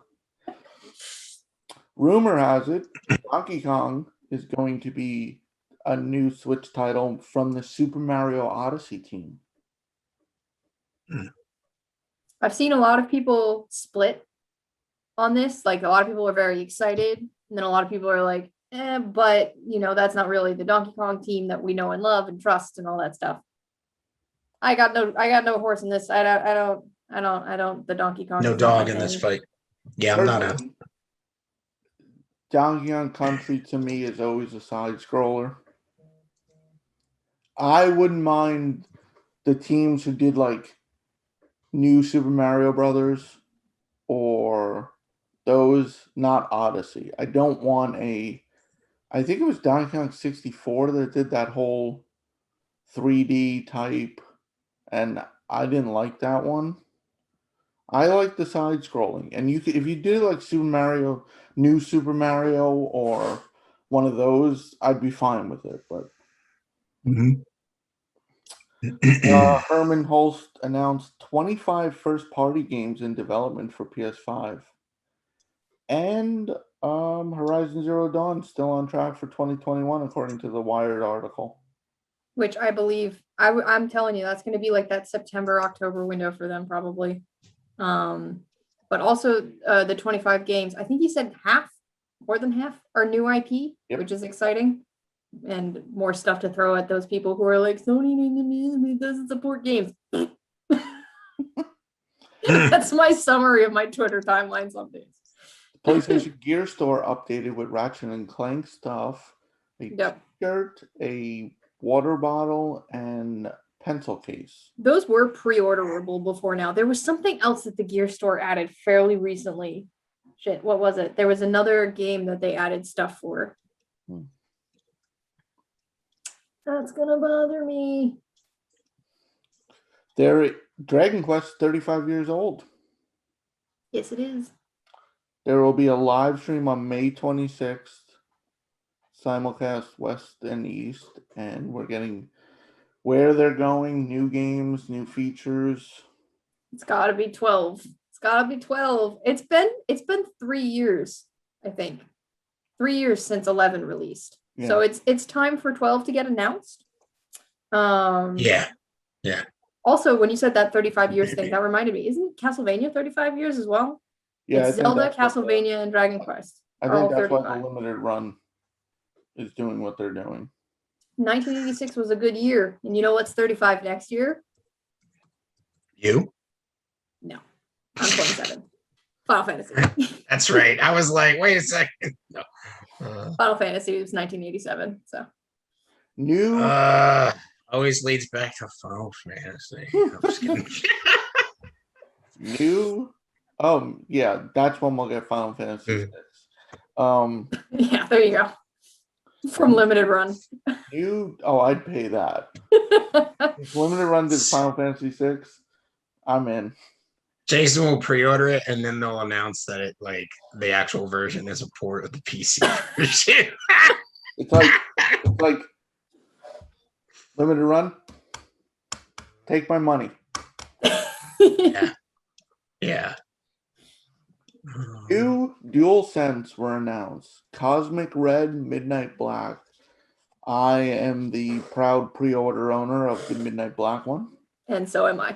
Rumor has it Donkey Kong is going to be a new Switch title from the Super Mario Odyssey team. I've seen a lot of people split on this. Like a lot of people are very excited, and then a lot of people are like, but that's not really the Donkey Kong team that we know and love and trust and all that stuff. I got no horse in this. I don't the Donkey Kong. No dog in this fight. Yeah, I'm not a. Donkey Kong Country to me is always a side scroller. I wouldn't mind the teams who did like New Super Mario Brothers or those, not Odyssey. I don't want I think it was Donkey Kong 64 that did that whole 3D type, and I didn't like that one. I like the side scrolling, and if you did like Super Mario, New Super Mario, or one of those, I'd be fine with it. But Herman Holst announced 25 first-party games in development for PS5, and Horizon Zero Dawn still on track for 2021, according to the Wired article. Which I believe, I'm telling you, that's going to be like that September, October window for them probably. But also the 25 games, I think he said more than half are new IP, which is exciting. And more stuff to throw at those people who are like, Sony doesn't support games. That's my summary of my Twitter timeline some days. PlayStation Gear Store updated with Ratchet and Clank stuff. A t-shirt, a water bottle, and pencil case. Those were pre-orderable before now. There was something else that the Gear Store added fairly recently. Shit, what was it? There was another game that they added stuff for. That's gonna bother me. Dragon Quest 35 years old. Yes, it is. There will be a live stream on May 26th, simulcast West and East, and we're getting where they're going, new games, new features. It's gotta be 12. It's gotta be 12. It's been 3 years, I think. 3 years since 11 released. Yeah. So it's time for 12 to get announced. Yeah. Also, when you said that 35 years thing, that reminded me, isn't Castlevania 35 years as well? Yeah, it's Zelda, Castlevania, and Dragon Quest. I think that's why the limited run is doing what they're doing. 1986 was a good year. And you know what's 35 next year? You? No. I'm 27. Final Fantasy. That's right. I was like, wait a second. No. Final Fantasy was 1987. So new always leads back to Final Fantasy. I'm just kidding. New yeah, that's when we'll get Final Fantasy 6. Yeah, there you go. From limited run. I'd pay that. If limited run did Final Fantasy 6, I'm in. Jason will pre-order it, and then they'll announce that it the actual version is a port of the PC version. It's like limited run. Take my money. Yeah. New DualSense were announced. Cosmic Red, Midnight Black. I am the proud pre-order owner of the Midnight Black one. And so am I.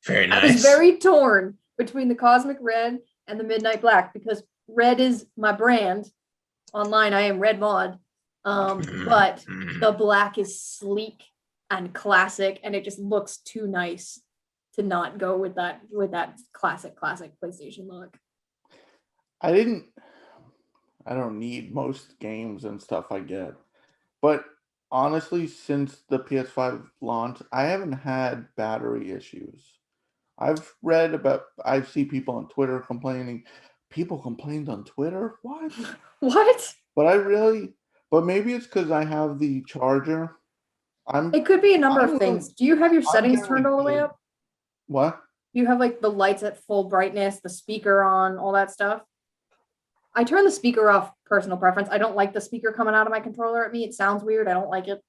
Very nice. I was very torn between the Cosmic Red and the Midnight Black because red is my brand. Online, I am Red Mod. But the black is sleek and classic, and it just looks too nice. to not go with that classic PlayStation look. I don't need most games and stuff I get. But honestly, since the PS5 launch, I haven't had battery issues. I see people on Twitter complaining. People complained on Twitter? What? What? But maybe it's because I have the charger. It could be a number I'm of things. Do you have your settings getting turned all the way good. up? What? Do you have like the lights at full brightness, the speaker on, all that stuff? I turn the speaker off, personal preference. I don't like the speaker coming out of my controller at me. It sounds weird. I don't like it.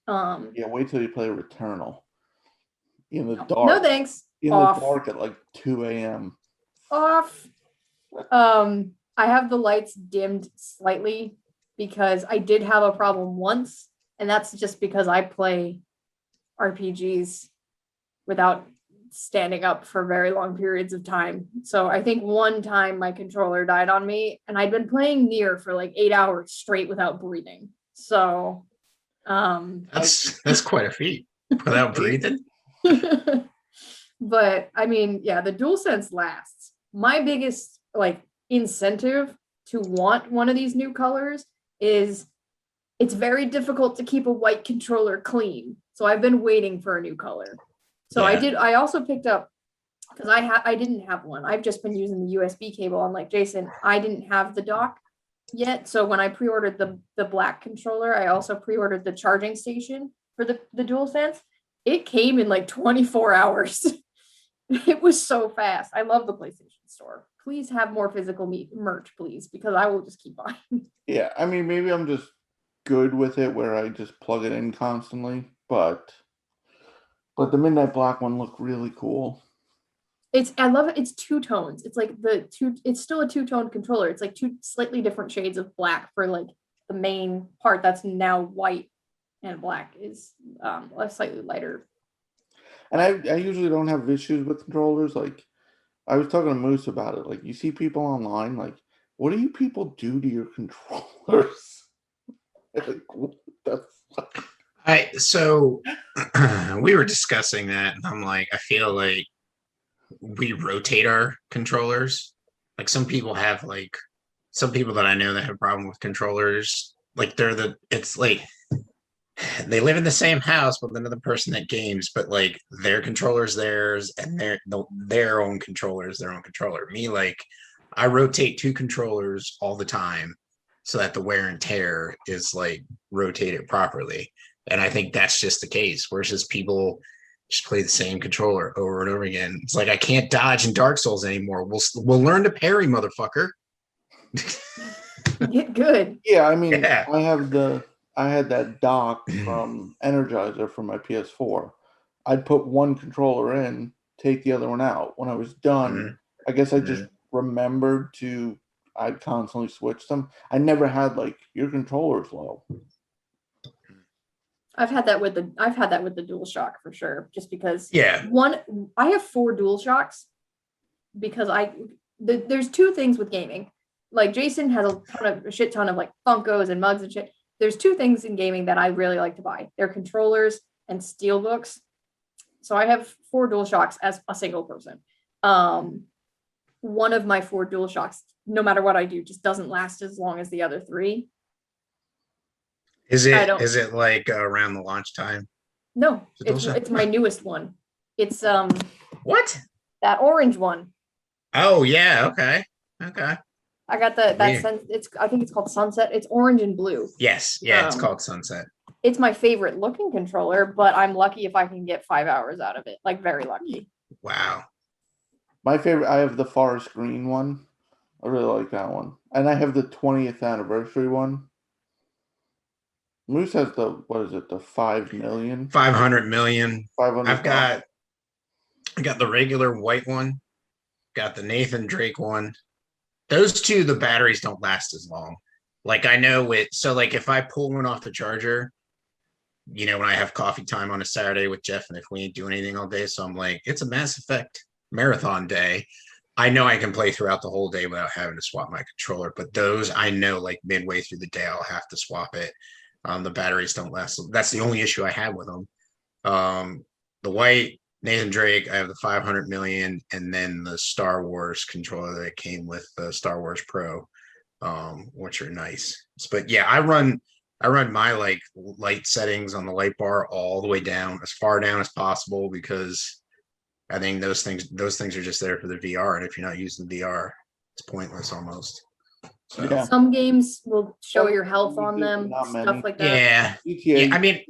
Yeah, wait till you play Returnal. In the dark. No thanks. In Off. the dark at like 2 a.m. Off. I have the lights dimmed slightly because I did have a problem once, and that's just because I play RPGs without standing up for very long periods of time. So I think one time my controller died on me, and I'd been playing Nier for like 8 hours straight without breathing. So that's quite a feat without breathing. But I mean, yeah, the DualSense lasts. My biggest like incentive to want one of these new colors is it's very difficult to keep a white controller clean. So I've been waiting for a new color. So Yeah. I also picked up, because I didn't have one. I've just been using the USB cable. I'm like, Jason, I didn't have the dock yet. So when I pre-ordered the black controller, I also pre-ordered the charging station for the DualSense. It came in like 24 hours. It was so fast. I love the PlayStation Store. Please have more physical merch, please, because I will just keep buying. Yeah, I mean, maybe I'm just good with it where I just plug it in constantly, but the Midnight Black one looked really cool. I love it. It's two tones. It's like it's still a two-tone controller. It's like two slightly different shades of black for like the main part that's now white, and black is a slightly lighter. And I usually don't have issues with controllers. Like, I was talking to Moose about it. Like, you see people online, like, what do you people do to your controllers? Like, what the fuck? So we were discussing that, and I'm like, I feel like we rotate our controllers. Like some people that I know that have a problem with controllers. Like it's like they live in the same house with another person that games, but like their controller's theirs and their own controller is their own controller. Me, like I rotate two controllers all the time so that the wear and tear is like rotated properly. And I think that's just the case. Versus people just play the same controller over and over again. It's like I can't dodge in Dark Souls anymore. We'll learn to parry, motherfucker. Get good. Yeah, I mean, Yeah. I had that dock from Energizer for my PS4. I'd put one controller in, take the other one out. When I was done, I guess I just remembered I'd constantly switch them. I never had like your controller's low. I've had that with the DualShock for sure, just because I have 4 DualShocks because there's 2 things with gaming. Like Jason has a shit ton of like Funkos and mugs and shit. There's 2 things in gaming that I really like to buy. They're controllers and steelbooks. So I have 4 DualShocks as a single person. One of my 4 DualShocks, no matter what I do, just doesn't last as long as the other 3. Is it like around the launch time? No, it's my newest one. It's what? That orange one. Oh yeah, okay. I got I think it's called Sunset. It's orange and blue. Yes, yeah, it's called Sunset. It's my favorite looking controller, but I'm lucky if I can get 5 hours out of it. Like very lucky. Wow. My favorite, I have the forest green one. I really like that one. And I have the 20th anniversary one. Moose has the 5 million? 500 million. 500. I got the regular white one. Got the Nathan Drake one. Those 2, the batteries don't last as long. Like I know like if I pull one off the charger, when I have coffee time on a Saturday with Jeff, and if we ain't doing anything all day, so I'm like, it's a Mass Effect marathon day. I know I can play throughout the whole day without having to swap my controller. But those, I know like midway through the day, I'll have to swap it. The batteries don't last. That's the only issue I have with them. The white Nathan Drake. I have the 500 million, and then the Star Wars controller that came with the Star Wars Pro, which are nice. But yeah, I run my like light settings on the light bar all the way down, as far down as possible, because I think those things are just there for the VR, and if you're not using VR, it's pointless almost. So, Yeah. Some games will show your health on Not them, many. stuff like that. yeah. GTA, Yeah, I mean,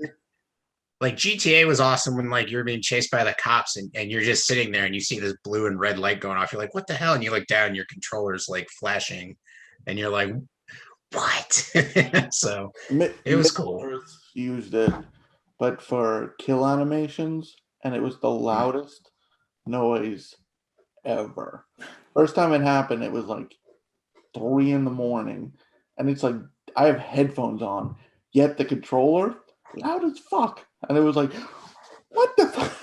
like GTA was awesome when like you're being chased by the cops and you're just sitting there and you see this blue and red light going off. You're like, what the hell? And you look down and your controller's like flashing and you're like, what? So it was cool. Earth used it, but for kill animations, and it was the loudest noise ever. First time it happened, it was like 3 a.m, and it's like I have headphones on, yet the controller loud as fuck, and it was like, what the fuck?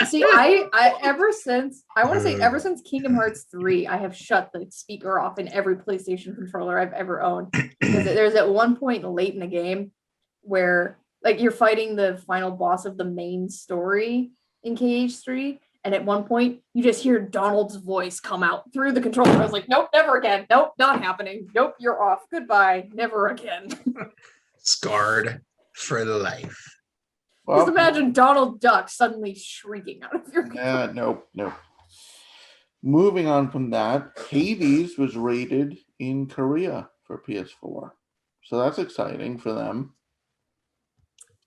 See, I ever since Kingdom Hearts 3, I have shut the speaker off in every PlayStation controller I've ever owned. Because there's at one point late in the game where like you're fighting the final boss of the main story in KH3, and at one point you just hear Donald's voice come out through the controller. I was like, nope, never again. Nope, not happening. Nope, you're off. Goodbye. Never again. Scarred for life. Well, Just imagine Donald Duck suddenly shrieking out of your controller. nope. Moving on from that, Hades was rated in Korea for PS4, so that's exciting for them.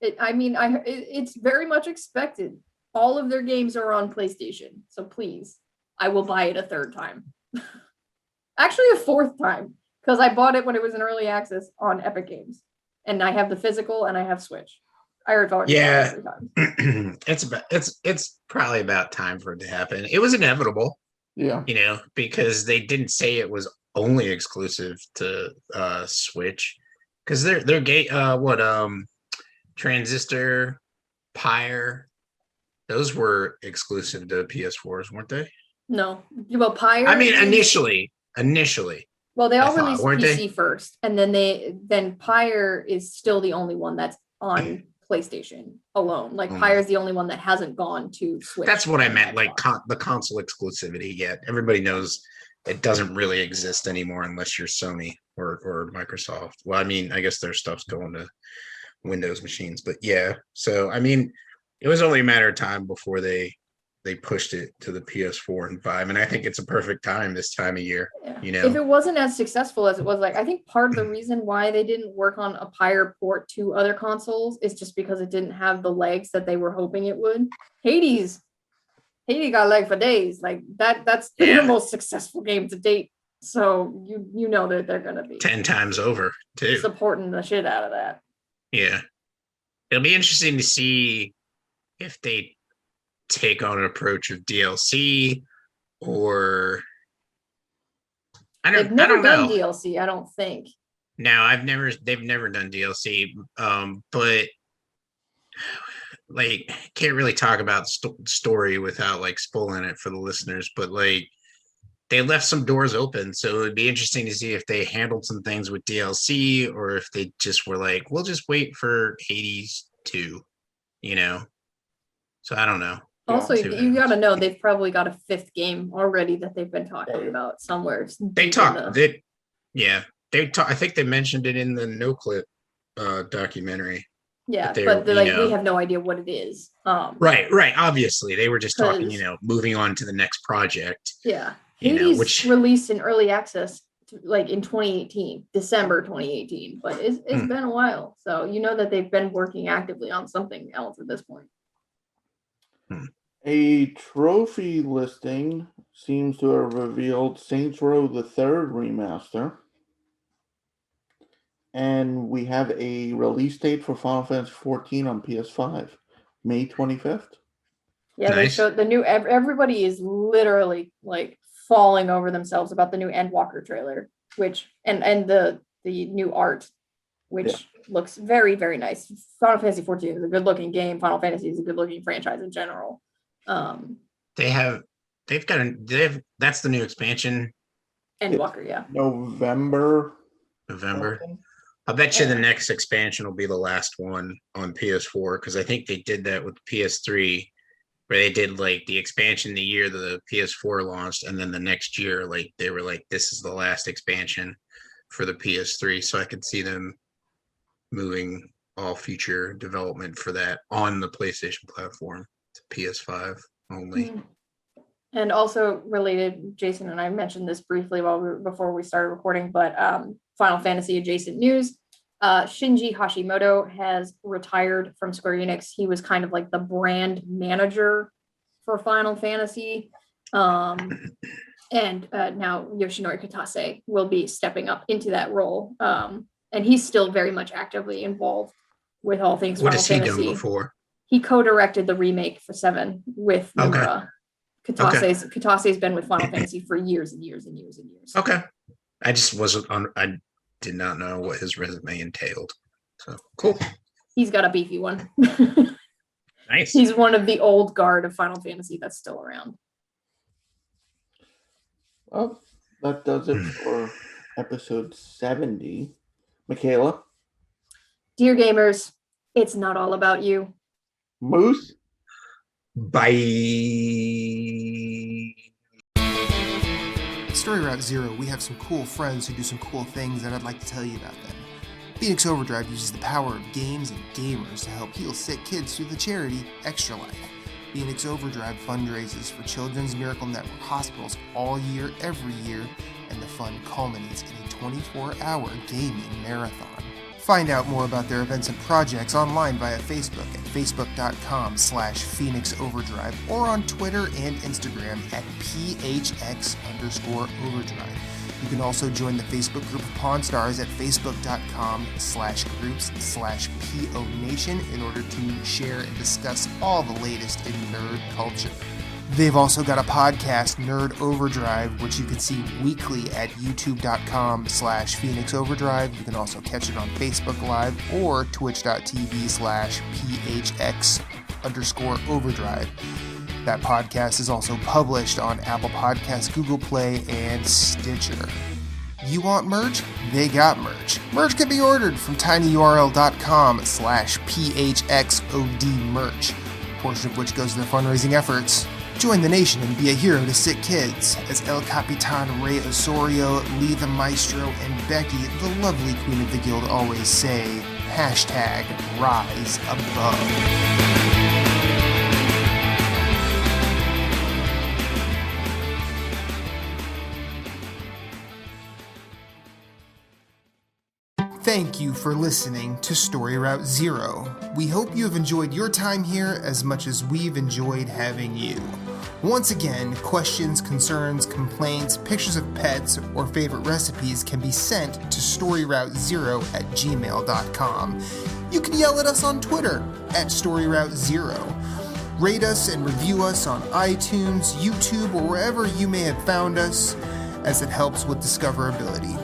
It's very much expected. All of their games are on PlayStation, so please, I will buy it a third time. Actually, a fourth time, because I bought it when it was in early access on Epic Games, and I have the physical and I have Switch. I heard already. Yeah, it's probably about time for it to happen. It was inevitable. Yeah, because they didn't say it was only exclusive to Switch, because their game Transistor, Pyre, those were exclusive to PS4s, weren't they? No, well, Pyre. I mean, initially. Well, they all thought, released PC first, and then Pyre is still the only one that's on PlayStation alone. Like Pyre is the only one that hasn't gone to Switch. That's what I meant, like the console exclusivity. Yet everybody knows it doesn't really exist anymore unless you're Sony or Microsoft. Well, I mean, I guess their stuff's going to Windows machines, but yeah. So I mean, it was only a matter of time before they pushed it to the PS4 and 5, and I think it's a perfect time this time of year. Yeah. If it wasn't as successful as it was, like I think part of the reason why they didn't work on a Pyre port to other consoles is just because it didn't have the legs that they were hoping it would. Hades got leg for days. Like that's their most successful game to date. So you know that they're gonna be 10 times over too, supporting the shit out of that. Yeah, it'll be interesting to see if they take on an approach of DLC, or They've never done DLC, I don't think. No, they've never done DLC. But like can't really talk about story without like spoiling it for the listeners, but like they left some doors open, so it would be interesting to see if they handled some things with DLC or if they just were like, we'll just wait for Hades 2, so I don't know. Also, you got to know they've probably got a 5th game already that they've been talking about somewhere. They talked. I think they mentioned it in the No Clip documentary. Yeah, but we have no idea what it is. Right. Obviously, they were just talking. Moving on to the next project. Yeah, Hades which released in early access like in 2018, December 2018, but it's been a while. So that they've been working actively on something else at this point. A trophy listing seems to have revealed Saints Row the Third Remaster. And we have a release date for Final Fantasy 14 on PS5, May 25th. Yeah, nice. They showed the new, everybody is literally like falling over themselves about the new Endwalker trailer, which, and the new art, which looks very, very nice. Final Fantasy 14 is a good looking game. Final Fantasy is a good looking franchise in general. That's the new expansion. Endwalker, yeah. November. I bet you the next expansion will be the last one on PS4 because I think they did that with PS3, where they did like the expansion the year the PS4 launched, and then the next year, like they were like, "This is the last expansion for the PS3." So I could see them moving all future development for that on the PlayStation platform to PS5 only. And also related, Jason and I mentioned this briefly before we started recording, but Final Fantasy adjacent news. Shinji Hashimoto has retired from Square Enix. He was kind of like the brand manager for Final Fantasy. And now Yoshinori Kitase will be stepping up into that role. And he's still very much actively involved with all things What Final has he Fantasy. done before? He co-directed the remake for 7 with Nomura. Kitase's been with Final Fantasy for years and years and years and years. Okay. I just wasn't on. I did not know what his resume entailed. So cool. He's got a beefy one. Nice. He's one of the old guard of Final Fantasy that's still around. Well, that does it for episode 70. Michaela? Dear gamers, it's not all about you. Moose? Bye. Story Route Zero, we have some cool friends who do some cool things, and I'd like to tell you about them. Phoenix Overdrive uses the power of games and gamers to help heal sick kids through the charity Extra Life. Phoenix Overdrive fundraises for Children's Miracle Network hospitals all year, every year, and the fun culminates in a 24-hour gaming marathon. Find out more about their events and projects online via Facebook at facebook.com/Phoenix Overdrive or on Twitter and Instagram at PHX_Overdrive. You can also join the Facebook group of Pawn Stars at facebook.com/groups/PO Nation in order to share and discuss all the latest in nerd culture. They've also got a podcast, Nerd Overdrive, which you can see weekly at youtube.com/Phoenix Overdrive. You can also catch it on Facebook Live or twitch.tv/PHX_Overdrive. That podcast is also published on Apple Podcasts, Google Play, and Stitcher. You want merch? They got merch. Merch can be ordered from tinyurl.com/PHXOD merch, a portion of which goes to their fundraising efforts. Join the nation and be a hero to sick kids, as El Capitan Rey Osorio, Lee the Maestro, and Becky, the lovely queen of the guild, always say, #Rise Above. Thank you for listening to Story Route Zero. We hope you have enjoyed your time here as much as we've enjoyed having you. Once again, questions, concerns, complaints, pictures of pets, or favorite recipes can be sent to storyroute0@gmail.com. You can yell at us on Twitter at StoryRoute0. Rate us and review us on iTunes, YouTube, or wherever you may have found us, as it helps with discoverability.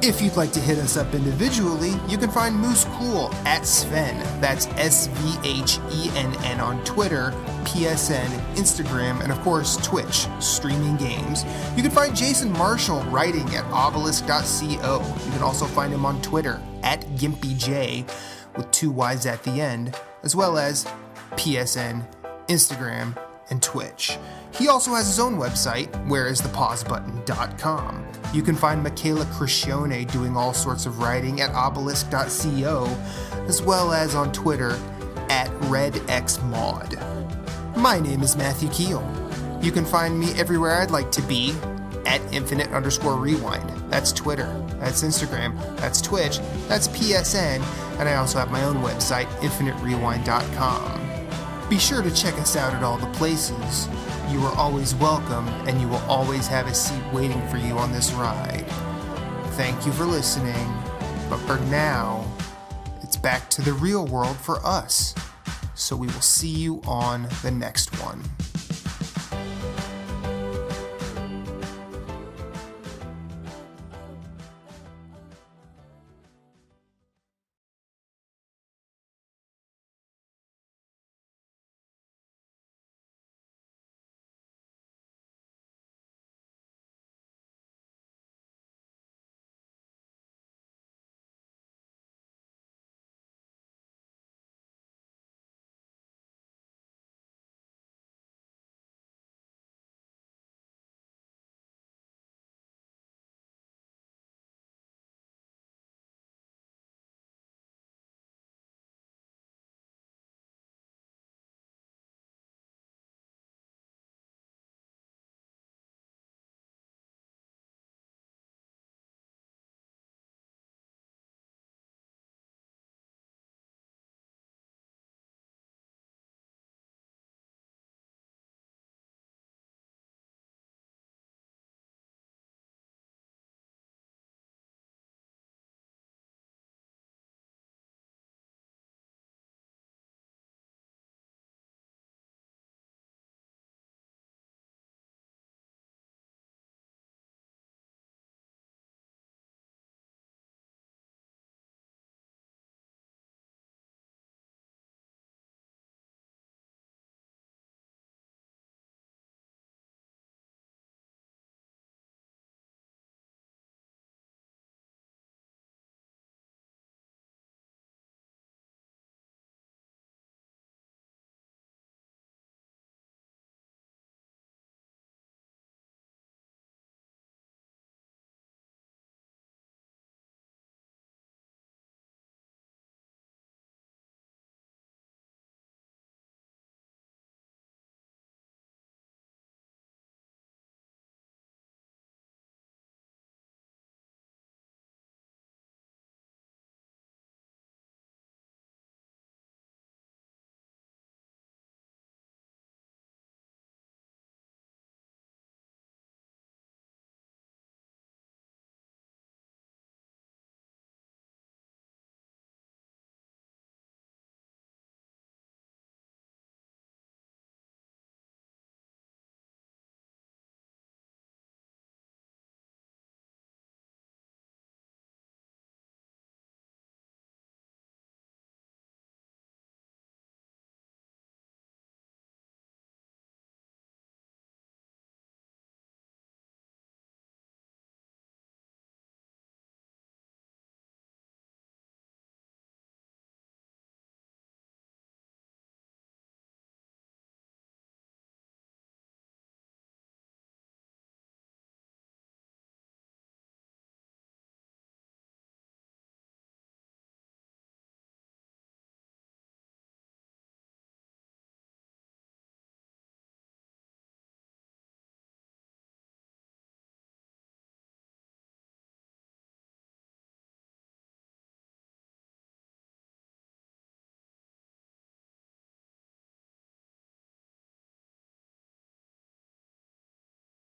If you'd like to hit us up individually, you can find Moose Cool at Sven, that's SVHENN on Twitter, PSN, Instagram, and of course Twitch, streaming games. You can find Jason Marshall writing at obelisk.co. You can also find him on Twitter at GimpyJ with 2 Y's at the end, as well as PSN, Instagram, and Twitch. He also has his own website, whereisthepausebutton.com. You can find Michaela Crescione doing all sorts of writing at obelisk.co, as well as on Twitter at RedXMaud. My name is Matthew Keel. You can find me everywhere I'd like to be at infinite_rewind. That's Twitter, that's Instagram, that's Twitch, that's PSN, and I also have my own website, infiniterewind.com. Be sure to check us out at all the places. You are always welcome, and you will always have a seat waiting for you on this ride. Thank you for listening, but for now, it's back to the real world for us. So we will see you on the next one.